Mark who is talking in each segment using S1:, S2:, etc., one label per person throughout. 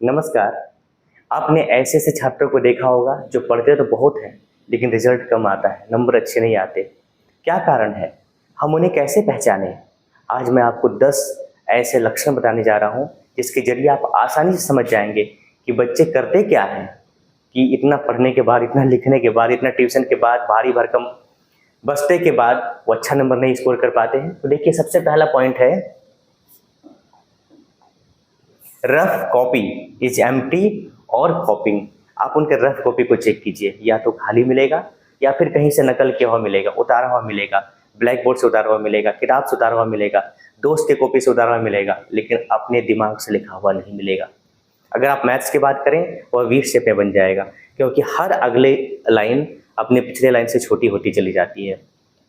S1: नमस्कार। आपने ऐसे ऐसे छात्रों को देखा होगा जो पढ़ते तो बहुत हैं लेकिन रिजल्ट कम आता है, नंबर अच्छे नहीं आते। क्या कारण है? हम उन्हें कैसे पहचानें? आज मैं आपको 10 ऐसे लक्षण बताने जा रहा हूं जिसके जरिए आप आसानी से समझ जाएंगे कि बच्चे करते क्या हैं कि इतना पढ़ने के बाद, इतना लिखने के बाद, इतना ट्यूशन के बाद, भारी भरकम बस्ते के बाद वो अच्छा नंबर नहीं स्कोर कर पाते हैं। तो देखिए, सबसे पहला पॉइंट है रफ कॉपी इज एम्प्टी और कॉपिंग। आप उनके रफ कॉपी को चेक कीजिए, या तो खाली मिलेगा या फिर कहीं से नकल किया हुआ मिलेगा, उतारा हुआ मिलेगा, ब्लैक बोर्ड से उतारा हुआ मिलेगा, किताब से उतारा हुआ मिलेगा, दोस्त के कॉपी से उतारा हुआ मिलेगा, लेकिन अपने दिमाग से लिखा हुआ नहीं मिलेगा। अगर आप मैथ्स की बात करें वह वी शेप में बन जाएगा, क्योंकि हर अगले लाइन अपने पिछले लाइन से छोटी होती चली जाती है।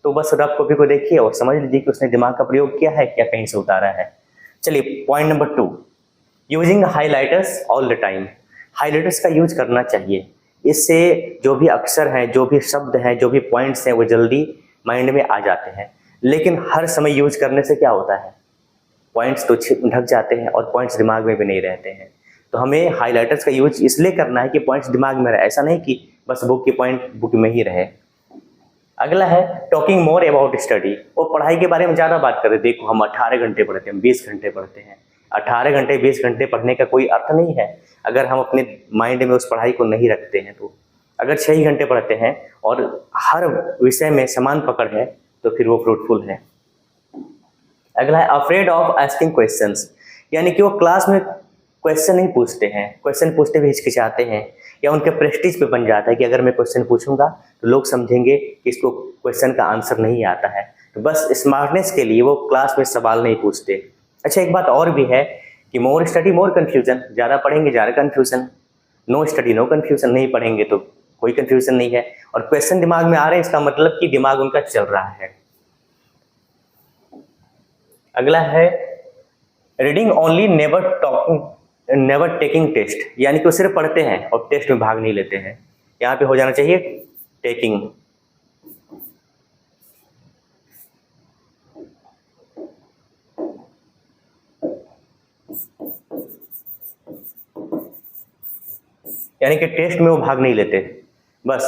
S1: तो बस रफ कॉपी को देखिए और समझ लीजिए कि उसने दिमाग का प्रयोग किया है या कहीं से उतारा है। चलिए, point number 2, using highlighters all the time. Highlighters का यूज करना चाहिए, इससे जो भी अक्षर हैं, जो भी शब्द हैं, जो भी पॉइंट्स हैं वो जल्दी माइंड में आ जाते हैं। लेकिन हर समय यूज करने से क्या होता है, पॉइंट्स तो ढक जाते हैं और पॉइंट्स दिमाग में भी नहीं रहते हैं। तो हमें हाईलाइटर्स का यूज इसलिए करना है कि पॉइंट्स दिमाग में रहे, ऐसा नहीं कि बस बुक की पॉइंट बुक में ही रहे। अगला है टॉकिंग मोर अबाउट स्टडी। वो पढ़ाई के बारे में ज़्यादा बात करें। देखो, हम 18 घंटे पढ़ते हैं, 20 घंटे पढ़ते हैं। 18 घंटे 20 घंटे पढ़ने का कोई अर्थ नहीं है अगर हम अपने माइंड में उस पढ़ाई को नहीं रखते हैं। तो अगर 6 घंटे पढ़ते हैं और हर विषय में समान पकड़ है तो फिर वो फ्रूटफुल है। अगला है अफ्रेड ऑफ आस्किंग क्वेश्चंस, यानी कि वो क्लास में क्वेश्चन नहीं पूछते हैं, क्वेश्चन पूछते भी हिचकिचाते हैं, या उनके प्रेस्टीज पे बन जाता है कि अगर मैं क्वेश्चन पूछूंगा तो लोग समझेंगे कि इसको क्वेश्चन का आंसर नहीं आता है। तो बस स्मार्टनेस के लिए वो क्लास में सवाल नहीं पूछते। अच्छा, एक बात और भी है कि मोर स्टडी मोर कन्फ्यूजन। ज़्यादा पढ़ेंगे ज़्यादा confusion, no study no confusion. नहीं पढ़ेंगे तो कोई कन्फ्यूजन नहीं है, और क्वेश्चन दिमाग में आ रहे हैं, इसका मतलब कि दिमाग उनका चल रहा है। अगला है reading only never taking test, यानी कि वो सिर्फ पढ़ते हैं और टेस्ट में भाग नहीं लेते हैं। यहाँ पे हो जाना चाहिए टेकिंग। यानी कि टेस्ट में वो भाग नहीं लेते, बस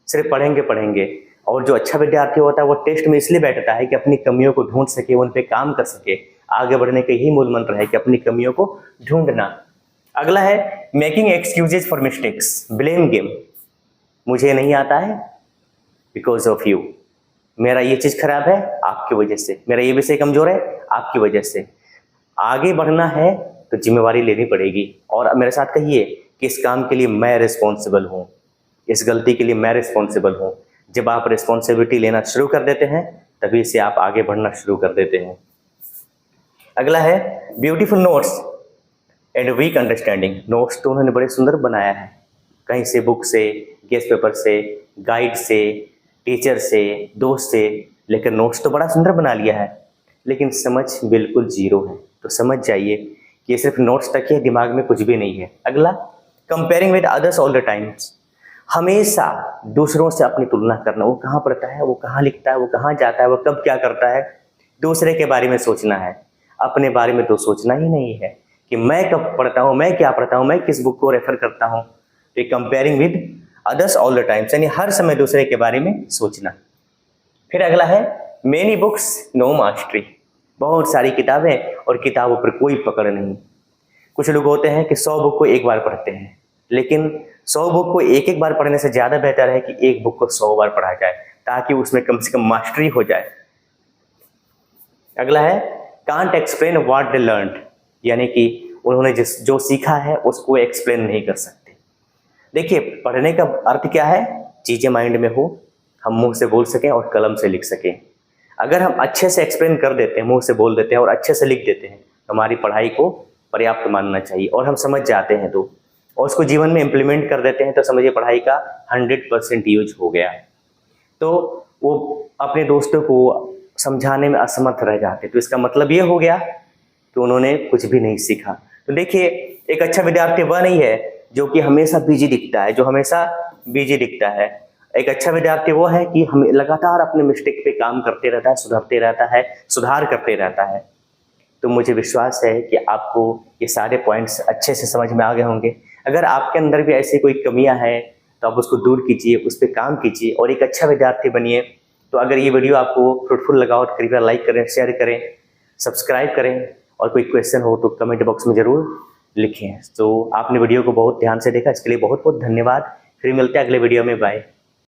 S1: सिर्फ पढ़ेंगे पढ़ेंगे। और जो अच्छा विद्यार्थी होता है वो टेस्ट में इसलिए बैठता है कि अपनी कमियों को ढूंढ सके, उन पे काम कर सके। आगे बढ़ने का यही मूल मंत्र है कि अपनी कमियों को ढूंढना। अगला है making excuses for mistakes, blame game. मुझे नहीं आता है बिकॉज ऑफ यू, मेरा ये चीज़ खराब है आपकी वजह से, मेरा ये विषय कमजोर है आपकी वजह से। आगे बढ़ना है तो जिम्मेवारी लेनी पड़ेगी, और मेरे साथ कहिए कि इस काम के लिए मैं रिस्पॉन्सिबल हूँ, इस गलती के लिए मैं रिस्पॉन्सिबल हूँ। जब आप रिस्पॉन्सिबिलिटी लेना शुरू कर देते हैं तभी से आप आगे बढ़ना शुरू कर देते हैं। अगला है beautiful notes and weak understanding. Notes तो उन्होंने बड़े सुंदर बनाया है, कहीं से बुक से, गेस्ट पेपर से, गाइड से, टीचर से, दोस्त से, लेकिन नोट्स तो बड़ा सुंदर बना लिया है, लेकिन समझ बिल्कुल जीरो है। तो समझ जाइए कि ये सिर्फ नोट्स तक ही है, दिमाग में कुछ भी नहीं है। अगला comparing with others all the times. हमेशा दूसरों से अपनी तुलना करना, वो कहाँ पढ़ता है, वो कहाँ लिखता है, वो कहाँ जाता है, वो कब क्या करता है। दूसरे के बारे में सोचना है, अपने बारे में तो सोचना ही नहीं है कि मैं कब पढ़ता हूँ, मैं क्या पढ़ता हूँ, मैं किस बुक को रेफर करता हूँ। तो comparing with others all the times, यानी हर समय दूसरे के बारे में सोचना। फिर अगला है मेनी बुक्स नो मास्टरी। बहुत सारी किताबें और किताबों पर कोई पकड़ नहीं। कुछ लोग होते हैं कि 100 बुक को एक बार पढ़ते हैं, लेकिन 100 बुक को एक एक बार पढ़ने से ज़्यादा बेहतर है कि एक बुक को 100 बार पढ़ा जाए, ताकि उसमें कम से कम मास्टरी हो जाए। अगला है can't explain what they learned, यानी कि उन्होंने जो सीखा है उसको एक्सप्लेन नहीं कर सकते। देखिए, पढ़ने का अर्थ क्या है, चीज़ें माइंड में हो, हम मुंह से बोल सकें और कलम से लिख सकें। अगर हम अच्छे से एक्सप्लेन कर देते हैं, मुंह से बोल देते हैं और अच्छे से लिख देते हैं, तो हमारी पढ़ाई को पर्याप्त मानना चाहिए और हम समझ जाते हैं तो, और उसको जीवन में इम्प्लीमेंट कर देते हैं, तो समझिए पढ़ाई का 100% यूज हो गया। तो वो अपने दोस्तों को समझाने में असमर्थ रह जाते, तो इसका मतलब ये हो गया कि उन्होंने कुछ भी नहीं सीखा। तो देखिए, एक अच्छा विद्यार्थी वह नहीं है जो कि हमेशा बिजी दिखता है, जो हमेशा बिजी दिखता है। एक अच्छा विद्यार्थी वो है कि हम लगातार अपने मिस्टेक पे काम करते रहता है, सुधारते रहता है, सुधार करते रहता है। तो मुझे विश्वास है कि आपको ये सारे पॉइंट्स अच्छे से समझ में आ गए होंगे। अगर आपके अंदर भी ऐसी कोई कमियां हैं तो आप उसको दूर कीजिए, उस पर काम कीजिए और एक अच्छा विद्यार्थी बनिए। तो अगर ये वीडियो आपको फ्रूटफुल लगा हो तो कृपया लाइक करें, शेयर करें, सब्सक्राइब करें और कोई क्वेश्चन हो तो कमेंट बॉक्स में ज़रूर लिखें। तो आपने वीडियो को बहुत ध्यान से देखा, इसके लिए बहुत बहुत धन्यवाद। फिर मिलते हैं अगले वीडियो में, बाय।